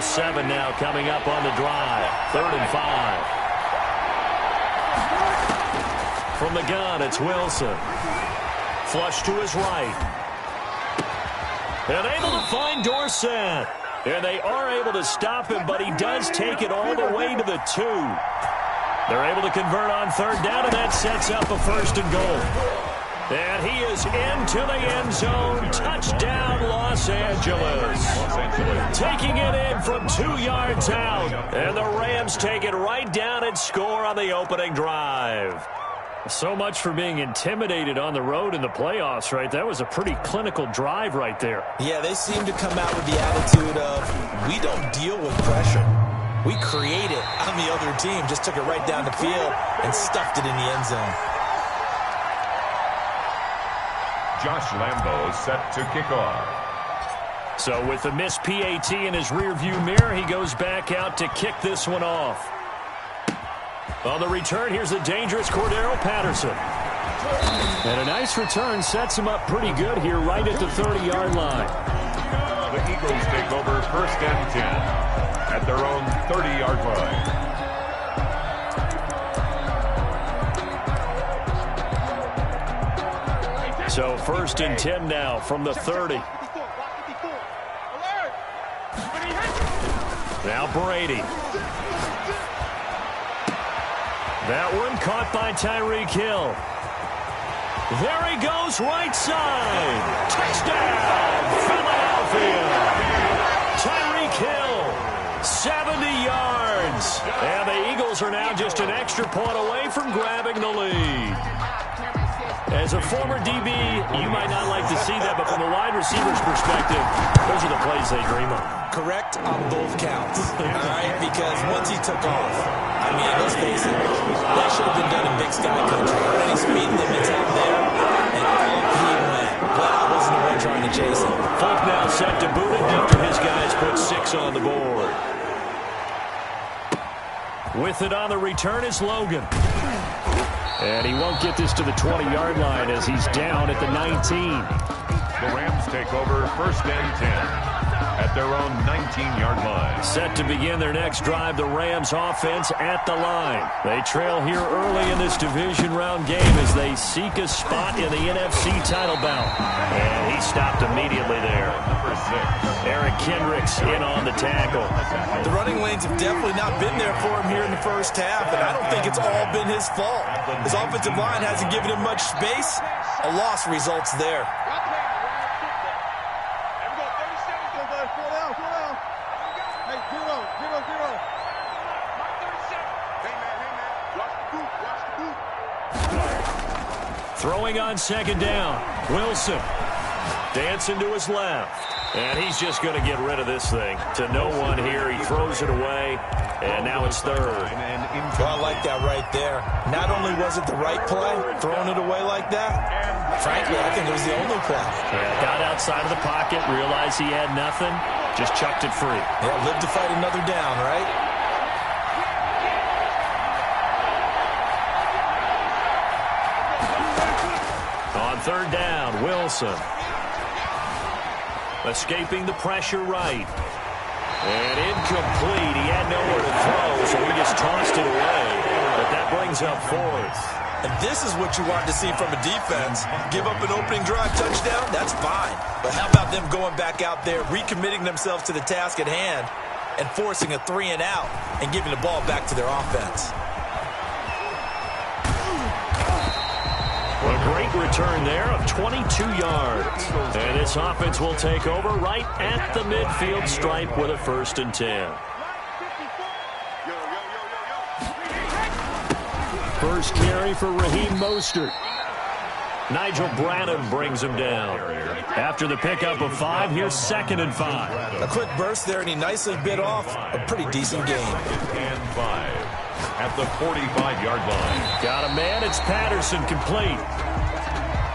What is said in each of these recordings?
7 now coming up on the drive. 3rd and 5. From the gun, it's Wilson. Flush to his right. And able to find Dorsett. And they are able to stop him, but he does take it all the way to the 2. They're able to convert on 3rd down, and that sets up a 1st and goal. And he is into the end zone. Touchdown, Los Angeles. Taking it in from 2 yards out. And the Rams take it right down and score on the opening drive. So much for being intimidated on the road in the playoffs, right? That was a pretty clinical drive right there. Yeah, they seem to come out with the attitude of, we don't deal with pressure. We create it on the other team. Just took it right down the field and stuffed it in the end zone. Josh Lambo is set to kick off. So with the missed PAT in his rearview mirror, he goes back out to kick this one off. On the return, here's the dangerous Cordero Patterson. And a nice return sets him up pretty good here right at the 30-yard line. The Eagles take over 1st and 10 at their own 30-yard line. So 1st and 10 now from the 30. Now Brady. That one caught by Tyreek Hill. There he goes, right side. Touchdown, Philadelphia. Tyreek Hill, 70 yards. And the Eagles are now just an extra point away from grabbing the lead. As a former DB, you might not like to see that, but from a wide receiver's perspective, those are the plays they dream of. Correct on both counts, all right? Because once he took off, I mean, let's face it, that should have been done in Big Sky Country. Already speed limits out there, and off he went. But I wasn't the one trying to chase him. Folk now set to boot it after his guys put 6 on the board. With it on the return is Logan. And he won't get this to the 20-yard line as he's down at the 19. The Rams take over 1st and 10 at their own 19-yard line. Set to begin their next drive, the Rams offense at the line. They trail here early in this division round game as they seek a spot in the NFC title bout. And he stopped immediately there. Number 6. Eric Kendricks in on the tackle. The running lanes have definitely not been there for him here in the first half, and I don't think it's all been his fault. His offensive line hasn't given him much space. A loss results there. Throwing on 2nd down. Wilson dancing to his left. And he's just going to get rid of this thing. To no one here. He throws it away. And now it's 3rd. Well, I like that right there. Not only was it the right play, throwing it away like that, frankly, I think it was the only play. Yeah, got outside of the pocket, realized he had nothing, just chucked it free. Yeah, live to fight another down, right? On 3rd down, Wilson. Escaping the pressure right. And incomplete. He had nowhere to throw, so he just tossed it away. But that brings up 4th. And this is what you want to see from a defense. Give up an opening drive touchdown, that's fine. But how about them going back out there, recommitting themselves to the task at hand, and forcing a 3 and out, and giving the ball back to their offense. A great return there of 22 yards. And this offense will take over right at the midfield stripe with a 1st and 10. First carry for Raheem Mostert. Nigel Bradham brings him down. After the pickup of 5, here's 2nd and 5. A quick burst there, and he nicely bit off a pretty decent game. And 5 at the 45-yard line. Got a man, it's Patterson, complete.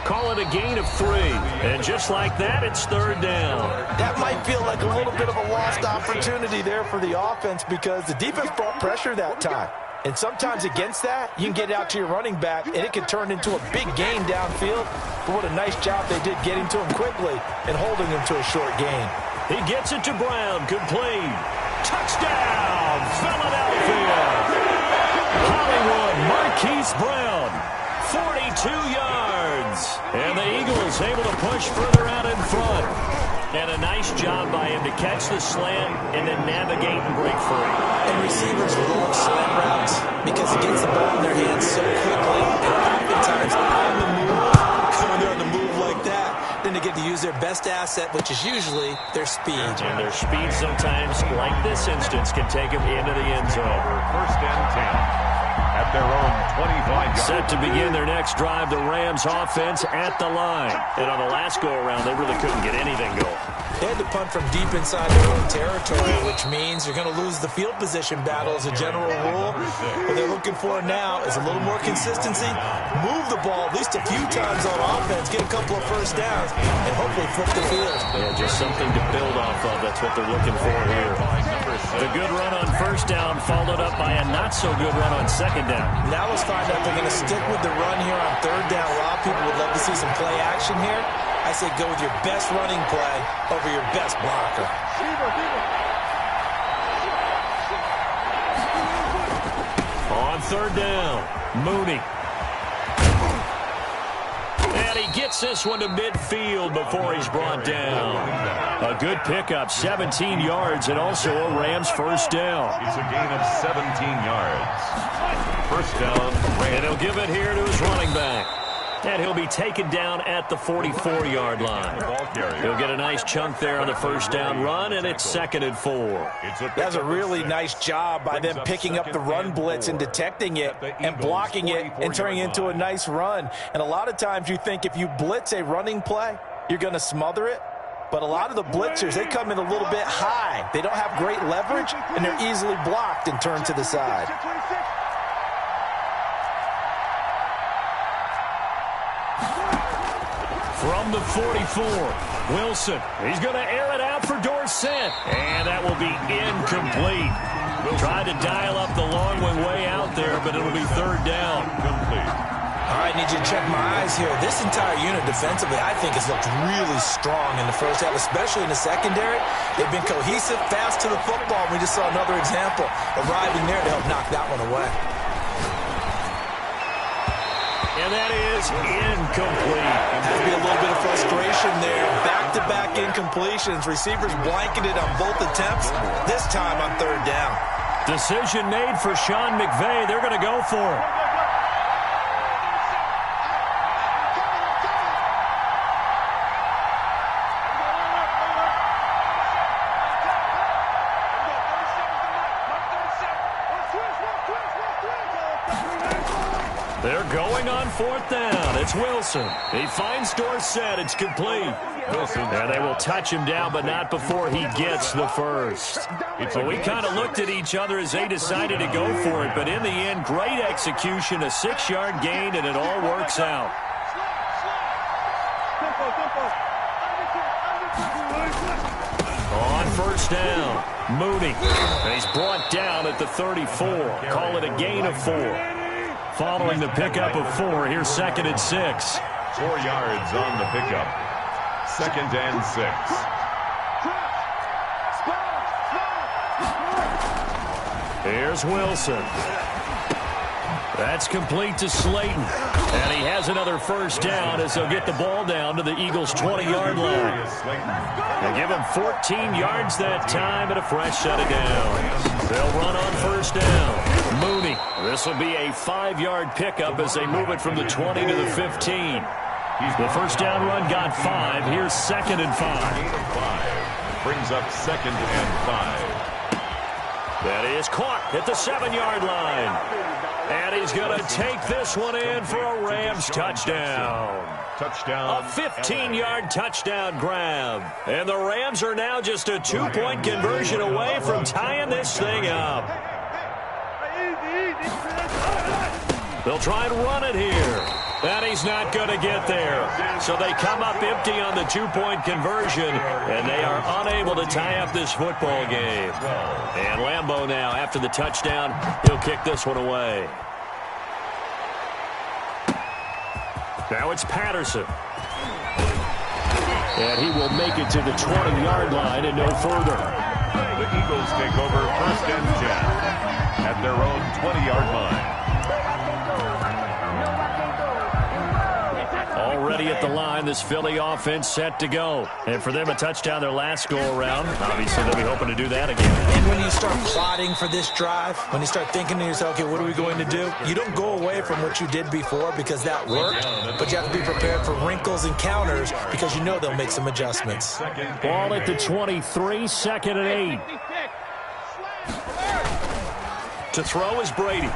Call it a gain of 3. And just like that, it's 3rd down. That might feel like a little bit of a lost opportunity there for the offense because the defense brought pressure that time. And sometimes against that, you can get out to your running back, and it can turn into a big gain downfield. But what a nice job they did getting to him quickly and holding him to a short gain. He gets it to Brown, complete. 42 yards. And the Eagles able to push further out in front. And a nice job by him to catch the slant and then navigate and break free. And receivers love slant routes because it gets the ball in their hands so quickly. And oftentimes on the move, when they're on the move like that, then they get to use their best asset, which is usually their speed. And their speed sometimes, like this instance, can take them into the end zone. First and 10. At their own 25-yard. Set to begin their next drive, the Rams offense at the line. And on the last go-around, they really couldn't get anything going. They had to punt from deep inside their own territory, which means you're going to lose the field position battle as a general rule. What they're looking for now is a little more consistency, move the ball at least a few times on offense, get a couple of first downs, and hopefully flip the field. Yeah, just something to build off of. That's what they're looking for here. The good run on first down followed up by a not-so-good run on second down. Now let's find out if they're going to stick with the run here on third down. A lot of people would love to see some play action here. I say go with your best running play over your best blocker. On third down, Mooney. And he gets this one to midfield before he's brought down. A good pickup, 17 yards, and also a Rams first down. It's a gain of 17 yards. First down, and he'll give it here to his running back. And he'll be taken down at the 44-yard line. He'll get a nice chunk there on the first down run, and it's 2nd and 4. That's a really nice job by them picking up the run blitz and detecting it and blocking it and turning it into a nice run. And a lot of times you think if you blitz a running play, you're going to smother it. But a lot of the blitzers, they come in a little bit high. They don't have great leverage, and they're easily blocked and turned to the side. From the 44, Wilson. He's going to air it out for Dorsett. And that will be incomplete. Tried to dial up the long one way out there, but it'll be third down. Complete. All right, need you to check my eyes here. This entire unit defensively, I think, has looked really strong in the first half, especially in the secondary. They've been cohesive, fast to the football. We just saw another example arriving there to help knock that one away. And that is incomplete. Has to be a little bit of frustration there. Back-to-back incompletions. Receivers blanketed on both attempts, this time on third down. Decision made for Sean McVay. They're going to go for it. They're going on fourth down. It's Wilson. He finds Dorsett. It's complete. Wilson. And they will touch him down, but not before he gets the first. So we kind of looked at each other as they decided to go for it, but in the end, great execution, a 6-yard gain, and it all works out. On first down, Mooney. He's brought down at the 34. Call it a gain of 4. Following the pickup of 4, here's 2nd and 6. 4 yards on the pickup. 2nd and 6. Here's Wilson. That's complete to Slayton. And he has another first down as they'll get the ball down to the Eagles' 20-yard line. They give him 14 yards that time and a fresh set of downs. They'll run on first down. Mooney. This will be a 5-yard pickup as they move it from the 20 to the 15. The first down run got 5. Here's 2nd and 5. Brings up 2nd and 5. That is caught at the 7-yard line. And he's going to take this one in for a Rams touchdown. Touchdown. A 15-yard touchdown grab. And the Rams are now just a 2-point conversion away from tying this thing up. They'll try and run it here. And he's not going to get there. So they come up empty on the 2-point conversion, and they are unable to tie up this football game. And Lambeau now, after the touchdown, he'll kick this one away. Now it's Patterson. And he will make it to the 20-yard line and no further. The Eagles take over 1st and 10 at their own 20-yard line. ready at the line. This Philly offense set to go. And for them, a touchdown their last go-around. Obviously, they'll be hoping to do that again. And when you start plotting for this drive, when you start thinking to yourself, okay, what are we going to do? You don't go away from what you did before because that worked, but you have to be prepared for wrinkles and counters because you know they'll make some adjustments. Ball at the 23, 2nd and 8. To throw is Brady.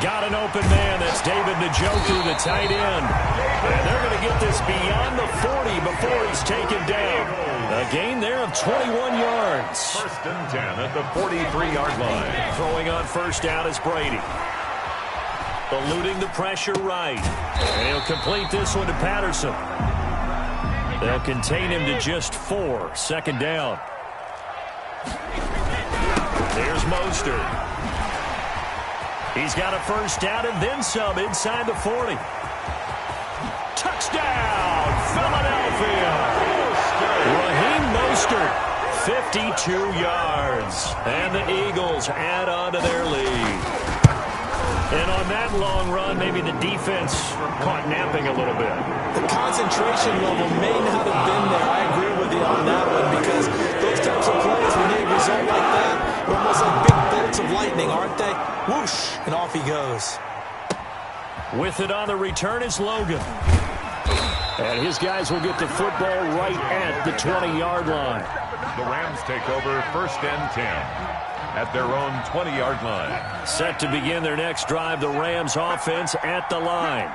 Got an open man. That's David Njoku, the tight end. And they're going to get this beyond the 40 before he's taken down. A gain there of 21 yards. 1st and 10 at the 43-yard line. Throwing on first down is Brady. Eluding the pressure right. And he'll complete this one to Patterson. They'll contain him to just 4. 2nd down. There's Mostert. He's got a first down and then some inside the 40. Touchdown, Philadelphia. Raheem Mostert, 52 yards. And the Eagles add on to their lead. And on that long run, maybe the defense caught napping a little bit. The concentration level may not have been there. I agree with you on that one because those types of plays, when they result like that, are almost like big bolts of lightning, aren't they? Whoosh, and off he goes. With it on the return is Logan. And his guys will get the football right at the 20-yard line. The Rams take over 1st and 10. At their own 20-yard line. Set to begin their next drive, the Rams offense at the line.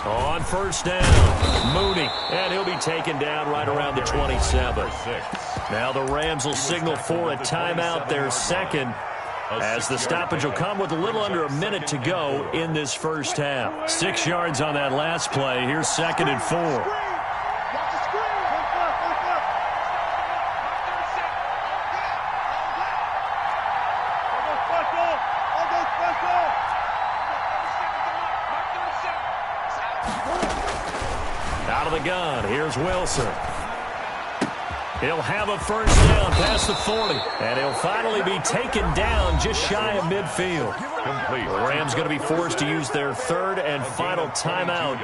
On first down, Mooney, and he'll be taken down right around the 27. Now the Rams will signal for a timeout, their second, as the stoppage will come with a little under a minute to go in this first half. 6 yards on that last play. Here's 2nd and 4. Gun. Here's Wilson. He'll have a first down past the 40. And he'll finally be taken down just shy of midfield. Complete. The Rams going to be forced to use their 3rd and final timeout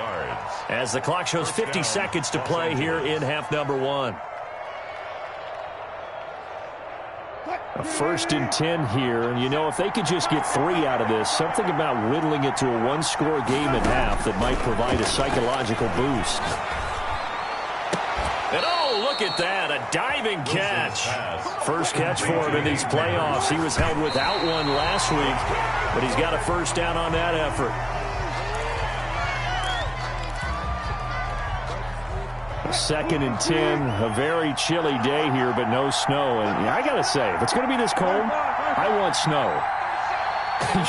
as the clock shows 50 seconds to play here in half number 1. A 1st and 10 here, and you know, if they could just get 3 out of this, something about whittling it to a 1-score game at half that might provide a psychological boost. And oh, look at that, a diving catch. First catch for him in these playoffs. He was held without one last week, but he's got a first down on that effort. A 2nd and 10, a very chilly day here, but no snow. And I got to say, if it's going to be this cold, I want snow.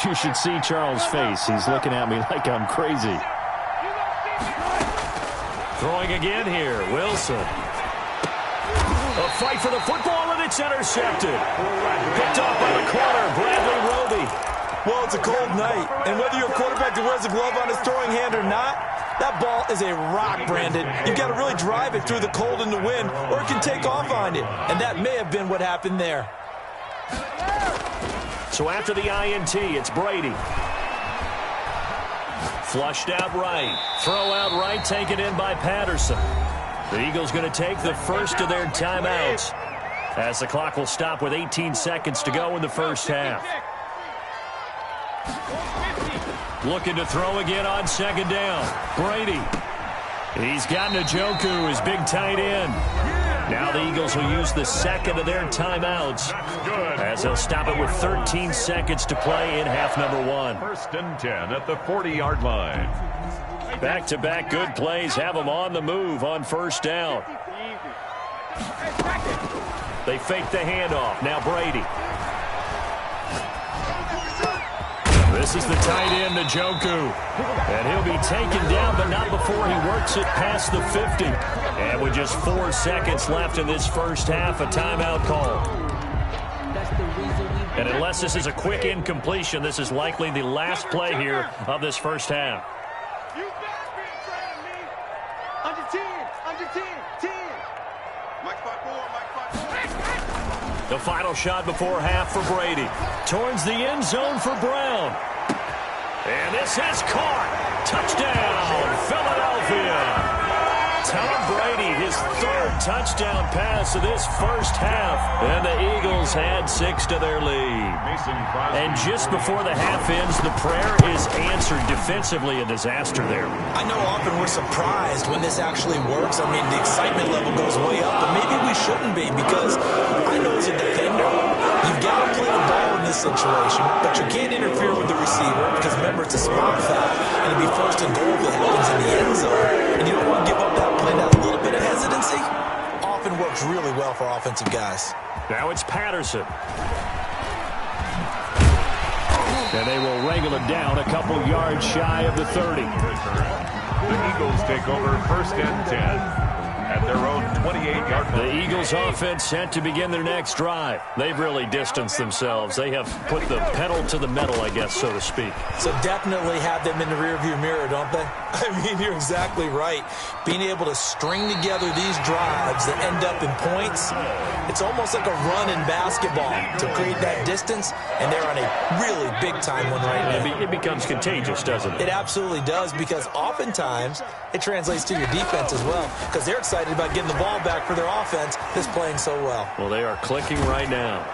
You should see Charles' face. He's looking at me like I'm crazy. Throwing again here, Wilson. A fight for the football, and it's intercepted. Picked off by the corner, Bradley Roby. Well, it's a cold night, and whether you're a quarterback that wears a glove on his throwing hand or not, that ball is a rock, Brandon. You've got to really drive it through the cold and the wind, or it can take off on you. And that may have been what happened there. So after the INT, it's Brady. Flushed out right. Throw out right, taken in by Patterson. The Eagles going to take the first of their timeouts as the clock will stop with 18 seconds to go in the first half. Looking to throw again on 2nd down. Brady. He's got Njoku, his big tight end. Now the Eagles will use the 2nd of their timeouts as they'll stop it with 13 seconds to play in half number 1. 1st and 10 at the 40-yard line. Back-to-back good plays have them on the move on first down. They fake the handoff. Now Brady. This is the tight end, Njoku. And he'll be taken down, but not before he works it past the 50. And with just 4 seconds left in this first half, a timeout call. And unless this is a quick incompletion, this is likely the last play here of this first half. You better be afraid of me. Under 10, under 10, 10. Mike 5-4, Mike 5-4. The final shot before half for Brady. Towards the end zone for Brown. And this is caught. Touchdown, Philadelphia. Tom Brady, his third touchdown pass of this first half. And the Eagles add 6 to their lead. And just before the half ends, the prayer is answered. Defensively, a disaster there. I know often we're surprised when this actually works. I mean, the excitement level goes way up, but maybe we shouldn't be, because I know as a defender, you've got to play the ball in this situation, but you can't interfere with the receiver because, remember, it's a spot foul, and it'd be first and goal if it happens in the end zone, and you don't want to give up that play. That little bit of hesitancy often works really well for offensive guys. Now it's Patterson. And they will wrangle it down a couple yards shy of the 30. The Eagles take over first and 10 at their own 28-yard line. The Eagles offense set to begin their next drive. They've really distanced themselves. They have put the pedal to the metal, I guess, so to speak. So definitely have them in the rearview mirror, don't they? I mean, you're exactly right. Being able to string together these drives that end up in points, it's almost like a run in basketball to create that distance, and they're on a really big-time one right now. It becomes contagious, doesn't it? It absolutely does, because oftentimes it translates to your defense as well, because they're excited about getting the ball back for their offense that's playing so well. Well, they are clicking right now.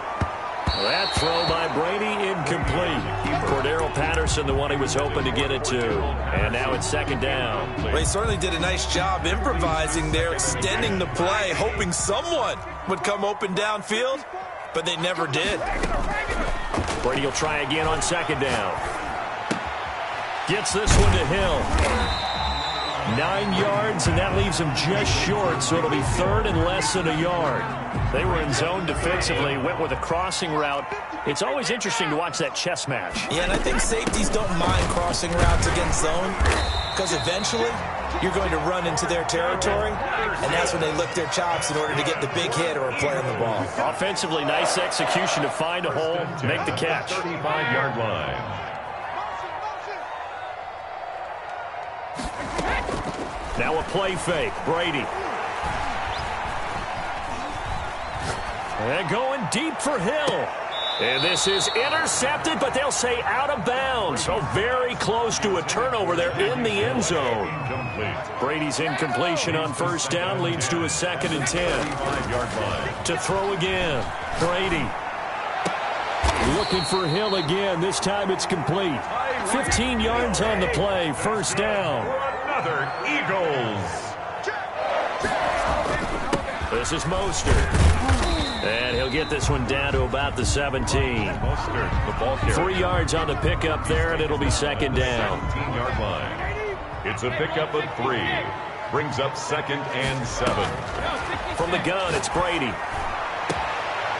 That throw by Brady, incomplete. Cordero Patterson, the one he was hoping to get it to. And now it's second down. Well, he certainly did a nice job improvising there, extending the play, hoping someone would come open downfield, but they never did. Brady will try again on second down. Gets this one to Hill. 9 yards, and that leaves him just short, so it'll be third and less than a yard. They were in zone defensively, went with a crossing route. It's always interesting to watch that chess match. Yeah, and I think safeties don't mind crossing routes against zone, because eventually you're going to run into their territory, and that's when they lick their chops in order to get the big hit or a play on the ball. Offensively, nice execution to find a hole, make the catch. 35-yard line. Now a play fake. Brady. And going deep for Hill. And this is intercepted, but they'll say out of bounds. So very close to a turnover there in the end zone. Brady's incompletion on first down leads to a second and 10. 5-yard line. To throw again. Brady. Looking for Hill again. This time it's complete. 15 yards on the play. First down. Another Eagles. This is Mostert. And he'll get this one down to about the 17. Mostert, the ball carrier. 3 yards on the pickup there, and it'll be second down. 17-yard line. It's a pickup of 3. Brings up second and 7. From the gun, it's Brady.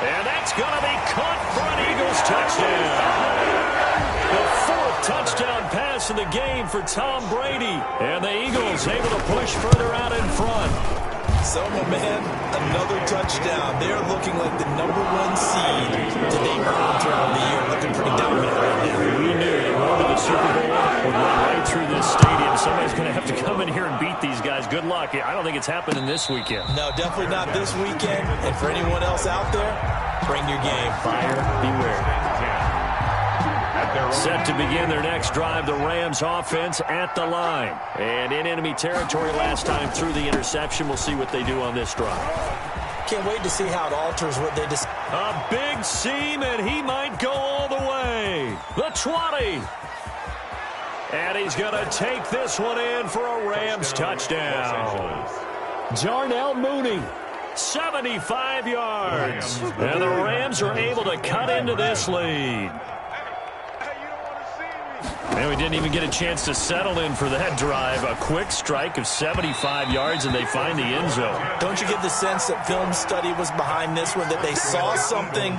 And that's going to be caught for an Eagles touchdown. The fourth touchdown pass of the game for Tom Brady. And the Eagles able to push further out in front. So, my man, another touchdown. They're looking like the #1 seed to date throughout the year. Looking pretty dominant right now. We knew the road to the Super Bowl would run right through this stadium. Somebody's going to have to come in here and beat these guys. Good luck. I don't think it's happening this weekend. No, definitely not this weekend. And for anyone else out there, bring your game. Buyer beware. Set to begin their next drive, the Rams offense at the line. And in enemy territory last time through the interception. We'll see what they do on this drive. Can't wait to see how it alters what they just... A big seam, and he might go all the way. The 20. And he's going to take this one in for a Rams touchdown. Darnell Mooney. 75 yards. And the Rams are able to cut into this lead. And we didn't even get a chance to settle in for that drive. A quick strike of 75 yards, and they find the end zone. Don't you get the sense that film study was behind this one, that they saw something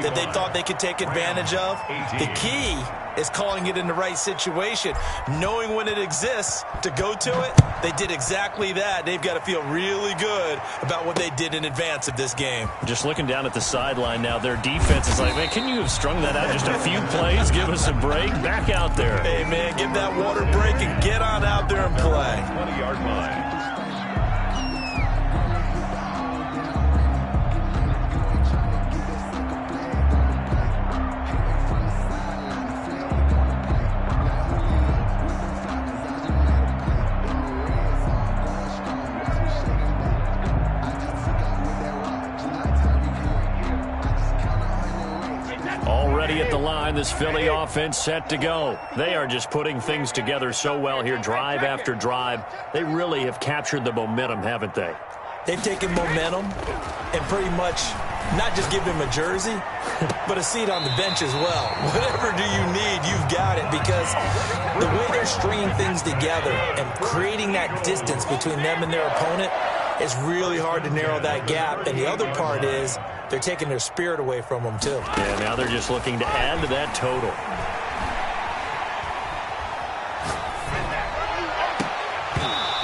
that they thought they could take advantage of? The key is calling it in the right situation. Knowing when it exists to go to it, they did exactly that. They've got to feel really good about what they did in advance of this game. Just looking down at the sideline now, their defense is like, man, can you have strung that out just a few plays? Give us a break. Back out there. Hey, man, give that water break and get on out there and play. 20-yard line. line, this Philly offense set to go. They are just putting things together so well here, drive after drive. They really have captured the momentum, haven't they? They've taken momentum and pretty much not just given him a jersey, but a seat on the bench as well. Whatever do you need, you've got it, because the way they're stringing things together and creating that distance between them and their opponent, it's really hard to narrow that gap. And the other part is they're taking their spirit away from them, too. Yeah, now they're just looking to add to that total.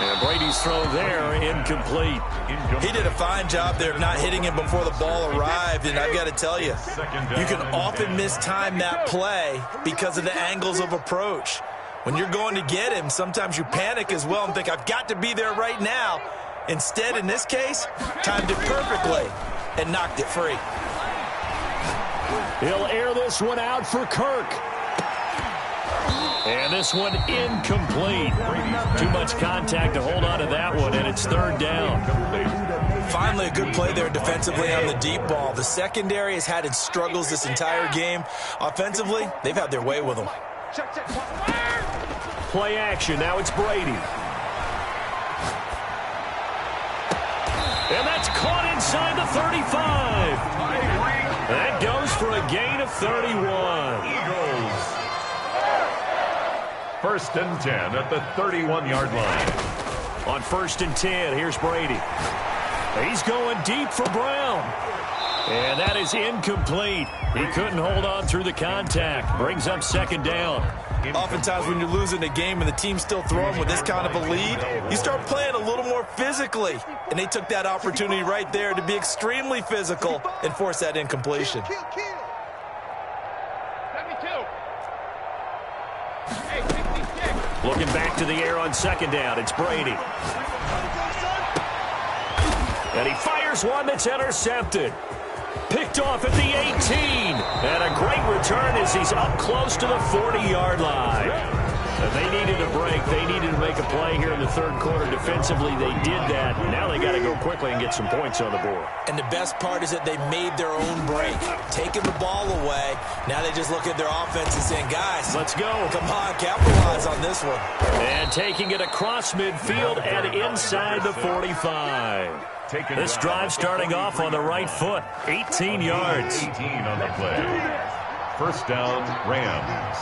And Brady's throw there, incomplete. He did a fine job there of not hitting him before the ball arrived, and I've got to tell you, you can often mistime that play because of the angles of approach. When you're going to get him, sometimes you panic as well and think, I've got to be there right now. Instead, in this case, timed it perfectly and knocked it free. He'll air this one out for Kirk. And this one incomplete. Too much contact to hold on to that one, and it's third down. Finally, a good play there defensively on the deep ball. The secondary has had its struggles this entire game. Offensively, they've had their way with them. Play action. Now it's Brady. And that's caught inside the 35. That goes for a gain of 31. Eagles. First and 10 at the 31-yard line. On first and 10, here's Brady. He's going deep for Brown. And that is incomplete. He couldn't hold on through the contact. Brings up second down. Oftentimes when you're losing a game and the team's still throwing with this kind of a lead, you start playing a little more physically. And they took that opportunity right there to be extremely physical and force that incompletion. Looking back to the air on second down, it's Brady. And he fires one that's intercepted. Picked off at the 18. And a great return as he's up close to the 40-yard line. And they needed a break. They needed to make a play here in the third quarter. Defensively, they did that. Now they got to go quickly and get some points on the board. And the best part is that they made their own break, taking the ball away. Now they just look at their offense and saying, guys, let's go. Come on, capitalize on this one. And taking it across midfield and inside the 45. This drive starting off on the right foot. 18 yards. 18 on the play. First down, Rams.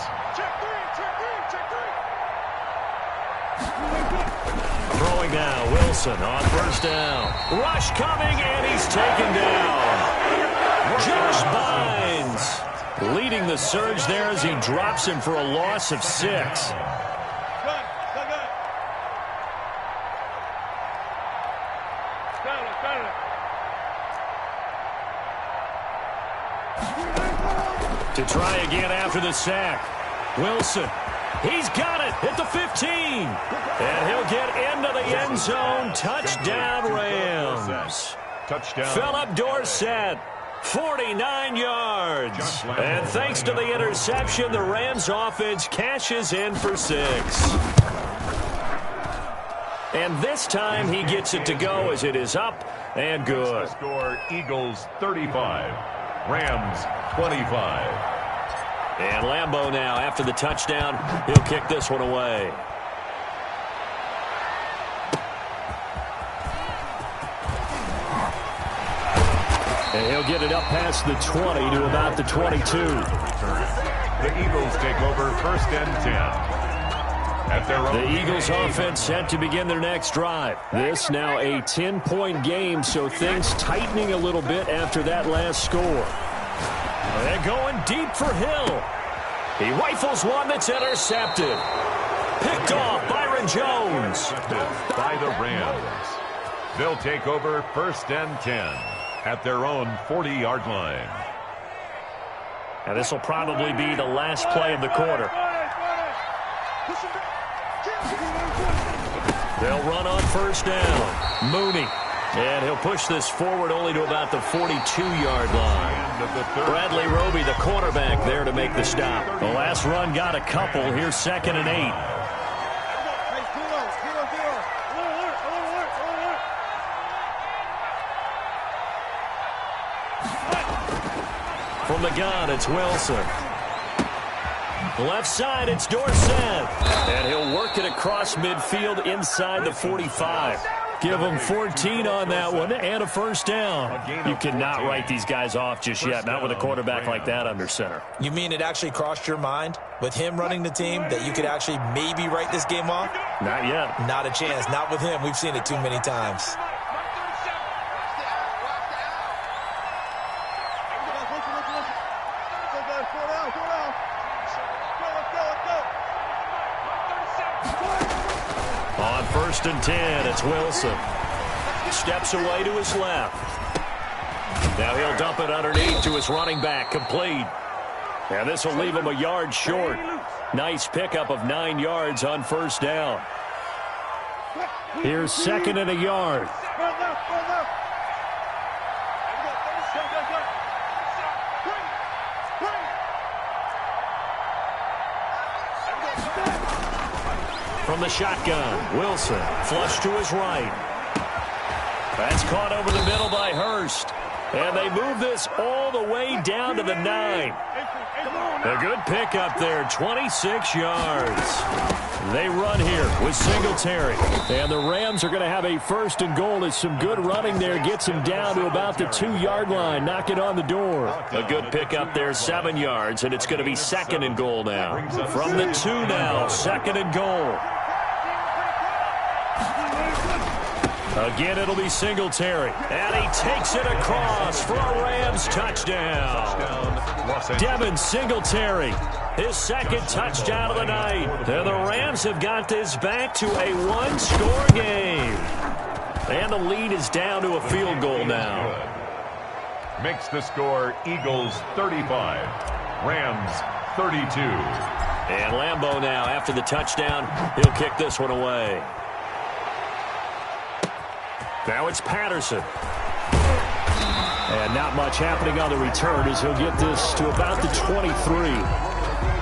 Throwing now, Wilson on first down. Rush coming, and he's taken down. Josh Bynes leading the surge there as he drops him for a loss of 6. To try again after the sack. Wilson. He's got it at the 15. And he'll get into the end zone. Touchdown, Rams. Touchdown. Philip Dorsett, 49 yards. And thanks to the interception, the Rams offense cashes in for 6. And this time he gets it to go as it is up and good. Score Eagles 35, Rams 25. And Lambeau now, after the touchdown, he'll kick this one away. And he'll get it up past the 20 to about the 22. The Eagles take over first and 10. At their own the Eagles offense set to begin their next drive. This now a 10-point game, so things tightening a little bit after that last score. They're going deep for Hill. He rifles one that's intercepted. Picked off Byron Jones. By the Rams. They'll take over first and 10 at their own 40-yard line. And this will probably be the last play of the quarter. They'll run on first down. Mooney. And he'll push this forward only to about the 42-yard line. Bradley Roby, the quarterback, there to make the stop. The last run got a couple. Here's second and 8. From the gun, it's Wilson. Left side, it's Dorsett. And he'll work it across midfield inside the 45. Give them 14 on that one and a first down. You cannot write these guys off just yet, not with a quarterback like that under center. You mean it actually crossed your mind with him running the team that you could actually maybe write this game off? Not yet. Not a chance. Not with him. We've seen it too many times. On 1st and 10, it's Wilson. Steps away to his left. Now he'll dump it underneath to his running back, complete. And this will leave him a yard short. Nice pickup of 9 yards on first down. Here's 2nd and a yard. From the shotgun, Wilson, flush to his right. That's caught over the middle by Hurst. And they move this all the way down to the 9. A good pickup there, 26 yards. They run here with Singletary. And the Rams are going to have a 1st and goal as some good running there gets him down to about the 2-yard line. Knock it on the door. A good pickup there, 7 yards, and it's going to be 2nd and goal now. From the 2 now, 2nd and goal. Again, it'll be Singletary. And he takes it across for a Rams touchdown. Devin Singletary, his 2nd touchdown of the night. And the Rams have got this back to a 1-score game. And the lead is down to a field goal now. Makes the score Eagles 35, Rams 32. And Lambeau now, after the touchdown, he'll kick this one away. Now it's Patterson. And not much happening on the return as he'll get this to about the 23.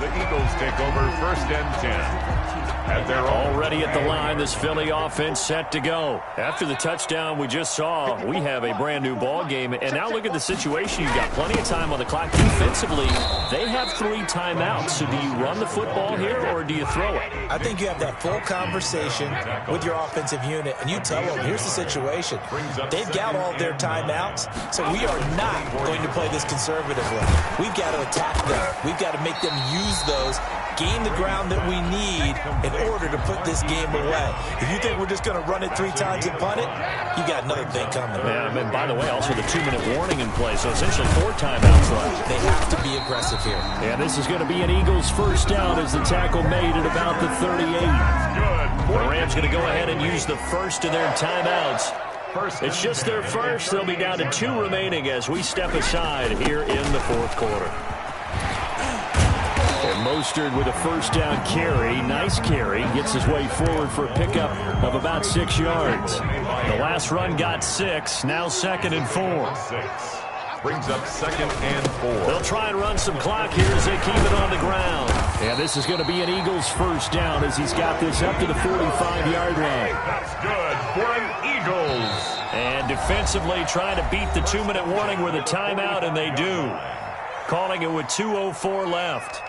The Eagles take over 1st and 10. And they're already at the line. This Philly offense set to go. After the touchdown we just saw, we have a brand new ball game. And now look at the situation. You've got plenty of time on the clock. Defensively, they have 3 timeouts. So do you run the football here or do you throw it? I think you have that full conversation with your offensive unit, and you tell them, here's the situation. They've got all their timeouts, so we are not going to play this conservatively. We've got to attack them. We've got to make them use those, gain the ground that we need in order to put this game away. If you think we're just going to run it 3 times and punt it, you got another thing coming. Yeah, and by the way, also the 2-minute warning in play, so essentially 4 timeouts left. They have to be aggressive here. And this is going to be an Eagles 1st down as the tackle made at about the 38. The Rams going to go ahead and use the first of their timeouts. It's just their first. They'll be down to 2 remaining as we step aside here in the 4th quarter. And Mostert with a 1st down carry. Nice carry. Gets his way forward for a pickup of about 6 yards. The last run got 6. Now 2nd and 4. Brings up 2nd and 4. They'll try and run some clock here as they keep it on the ground. And this is going to be an Eagles 1st down as he's got this up to the 45-yard line. That's good for an Eagles. And defensively trying to beat the 2-minute warning with a timeout, and they do. Calling it with 2:04 left.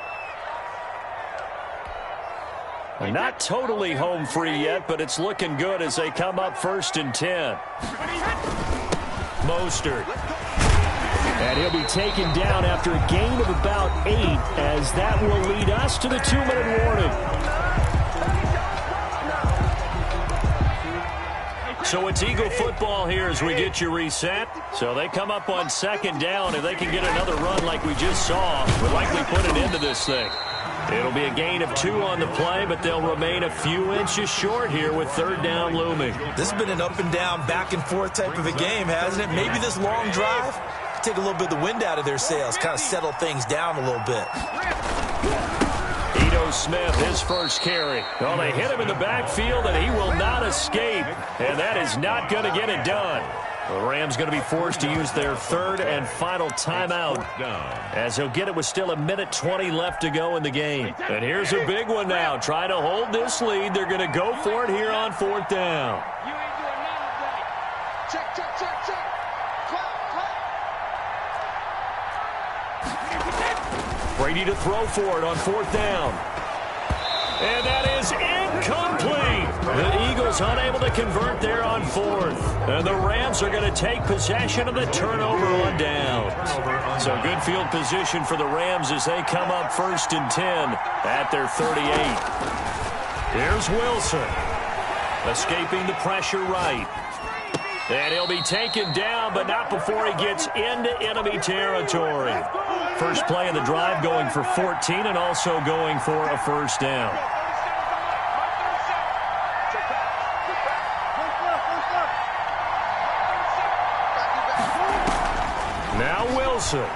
Not totally home free yet, but it's looking good as they come up 1st and 10. Mostert. And he'll be taken down after a gain of about 8, as that will lead us to the 2-minute warning. So it's Eagle football here as we get you reset. So they come up on 2nd down. If they can get another run like we just saw, we'll likely put an end to this thing. It'll be a gain of 2 on the play, but they'll remain a few inches short here with 3rd down looming. This has been an up and down, back and forth type of a game, hasn't it? Maybe this long drive take a little bit of the wind out of their sails, kind of settle things down a little bit. Ito Smith, his first carry. Well, they hit him in the backfield, and he will not escape. And that is not going to get it done. The Rams going to be forced to use their 3rd and final timeout, as he'll get it with still 1:20 left to go in the game. And here's a big one now. Trying to hold this lead. They're going to go for it here on 4th down. You ain't doing nothing today. Check, check, check, check. Clap, clap. Brady to throw for it on 4th down. And that is incomplete. The Eagles unable to convert there on 4th. And the Rams are going to take possession of the turnover on downs. So good field position for the Rams as they come up 1st and 10 at their 38. Here's Wilson. Escaping the pressure right. And he'll be taken down, but not before he gets into enemy territory. First play of the drive going for 14 and also going for a 1st down. Now Wilson.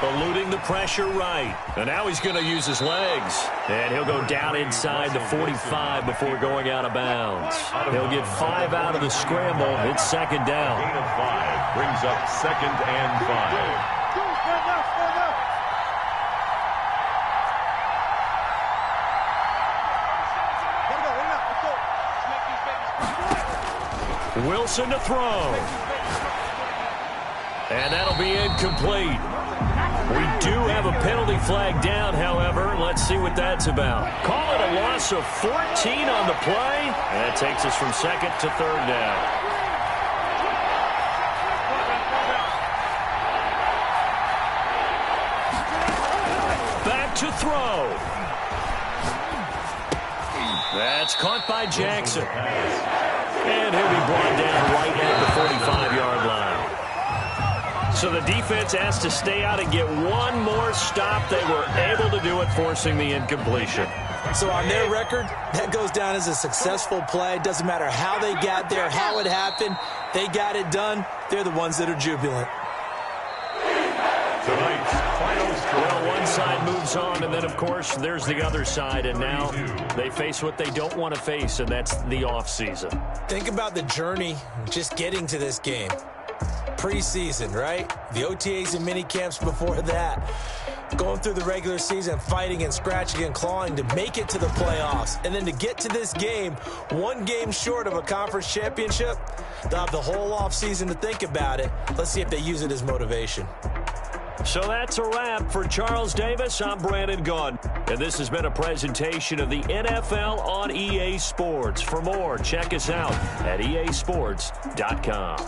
Eluding the pressure right. And now he's going to use his legs. And he'll go down inside the 45 before going out of bounds. He'll get 5 out of the scramble. It's 2nd down. Gain of 5 brings up 2nd and 5. Wilson to throw. And that'll be incomplete. We do have a penalty flag down, however. Let's see what that's about. Call it a loss of 14 on the play. And that takes us from 2nd to 3rd down. Back to throw. That's caught by Jackson. And he'll be brought down right at the 45-yard line. So the defense has to stay out and get one more stop. They were able to do it, forcing the incompletion. So on their record, that goes down as a successful play. Doesn't matter how they got there, how it happened. They got it done. They're the ones that are jubilant. Tonight's final score. Well, one side moves on, and then, of course, there's the other side. And now they face what they don't want to face, and that's the offseason. Think about the journey just getting to this game. Preseason, right? The OTAs and mini camps before that. Going through the regular season, fighting and scratching and clawing to make it to the playoffs. And then to get to this game, one game short of a conference championship, they'll have the whole offseason to think about it. Let's see if they use it as motivation. So that's a wrap for Charles Davis. I'm Brandon Gunn. And this has been a presentation of the NFL on EA Sports. For more, check us out at easports.com.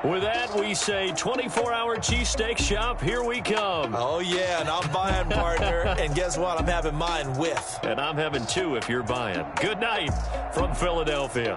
With that, we say 24-hour cheesesteak shop, here we come. Oh, yeah, and I'm buying, partner. And guess what? I'm having mine with. And I'm having 2 if you're buying. Good night from Philadelphia.